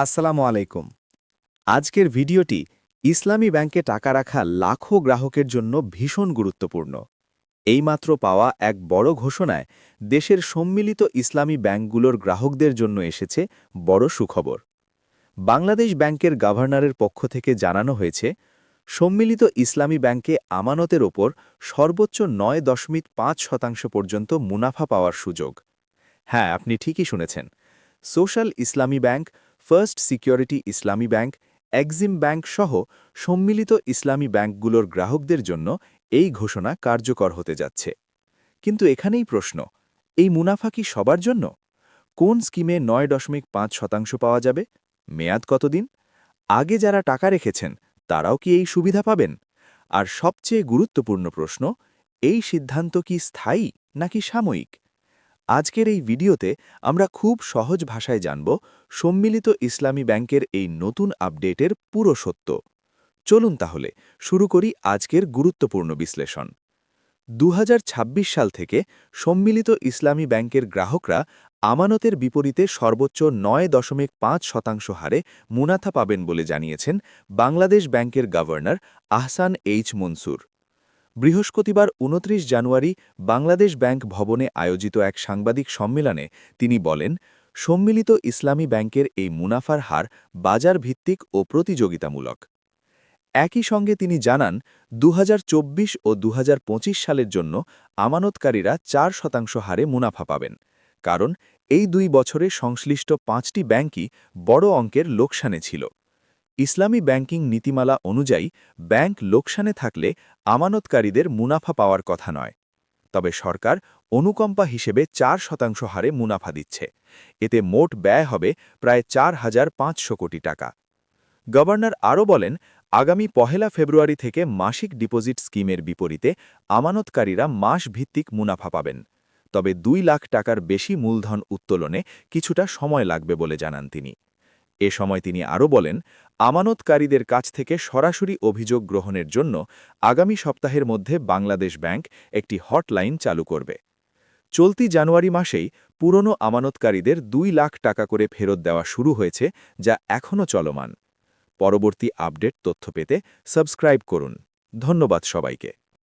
আসসালামু আলাইকুম। আজকের ভিডিওটি ইসলামী ব্যাংকে টাকা রাখা লাখো গ্রাহকের জন্য ভীষণ গুরুত্বপূর্ণ। এইমাত্র পাওয়া এক বড় ঘোষণায় দেশের সম্মিলিত ইসলামী ব্যাংকগুলোর গ্রাহকদের জন্য এসেছে বড় সুখবর। বাংলাদেশ ব্যাংকের গভর্নরের পক্ষ থেকে জানানো হয়েছে, সম্মিলিত ইসলামী ব্যাংকে আমানতের ওপর সর্বোচ্চ ৯.৫% পর্যন্ত মুনাফা পাওয়ার সুযোগ। হ্যাঁ, আপনি ঠিকই শুনেছেন। সোশ্যাল ইসলামী ব্যাংক, ফার্স্ট সিকিউরিটি ইসলামী ব্যাংক, এক্সিম ব্যাংক সহ সম্মিলিত ইসলামী ব্যাংকগুলোর গ্রাহকদের জন্য এই ঘোষণা কার্যকর হতে যাচ্ছে। কিন্তু এখানেই প্রশ্ন, এই মুনাফা কি সবার জন্য? কোন স্কিমে ৯.৫% পাওয়া যাবে? মেয়াদ কতদিন? আগে যারা টাকা রেখেছেন তারাও কি এই সুবিধা পাবেন? আর সবচেয়ে গুরুত্বপূর্ণ প্রশ্ন, এই সিদ্ধান্ত কি স্থায়ী নাকি সাময়িক? আজকের এই ভিডিওতে আমরা খুব সহজ ভাষায় জানব সম্মিলিত ইসলামী ব্যাংকের এই নতুন আপডেটের পুরো সত্য। চলুন তাহলে শুরু করি আজকের গুরুত্বপূর্ণ বিশ্লেষণ। ২০২৬ সাল থেকে সম্মিলিত ইসলামী ব্যাংকের গ্রাহকরা আমানতের বিপরীতে সর্বোচ্চ ৯.৫% হারে মুনাফা পাবেন বলে জানিয়েছেন বাংলাদেশ ব্যাংকের গভর্নর আহসান এইচ মনসুর। বৃহস্পতিবার ২৯ জানুয়ারি বাংলাদেশ ব্যাংক ভবনে আয়োজিত এক সাংবাদিক সম্মেলনে তিনি বলেন, সম্মিলিত ইসলামী ব্যাংকের এই মুনাফার হার বাজার ভিত্তিক ও প্রতিযোগিতামূলক। একই সঙ্গে তিনি জানান, ২০২৪ ও ২০২৫ সালের জন্য আমানতকারীরা ৪% হারে মুনাফা পাবেন, কারণ এই ২ বছরে সংশ্লিষ্ট ৫টি ব্যাংকই বড় অঙ্কের লোকসানে ছিল। ইসলামী ব্যাংকিং নীতিমালা অনুযায়ী ব্যাংক লোকসানে থাকলে আমানতকারীদের মুনাফা পাওয়ার কথা নয়। তবে সরকার অনুকম্পা হিসেবে ৪% হারে মুনাফা দিচ্ছে। এতে মোট ব্যয় হবে প্রায় ৪,৫০০ কোটি টাকা। গভর্নর আরও বলেন, আগামী ১ ফেব্রুয়ারি থেকে মাসিক ডিপোজিট স্কিমের বিপরীতে আমানতকারীরা মাস ভিত্তিক মুনাফা পাবেন। তবে ২ লাখ টাকার বেশি মূলধন উত্তোলনে কিছুটা সময় লাগবে বলে জানান তিনি। এ সময় তিনি আরও বলেন, আমানতকারীদের কাছ থেকে সরাসরি অভিযোগ গ্রহণের জন্য আগামী সপ্তাহের মধ্যে বাংলাদেশ ব্যাংক একটি হটলাইন চালু করবে। চলতি জানুয়ারি মাসেই পুরনো আমানতকারীদের ২ লাখ টাকা করে ফেরত দেওয়া শুরু হয়েছে, যা এখনও চলমান। পরবর্তী আপডেট তথ্য পেতে সাবস্ক্রাইব করুন। ধন্যবাদ সবাইকে।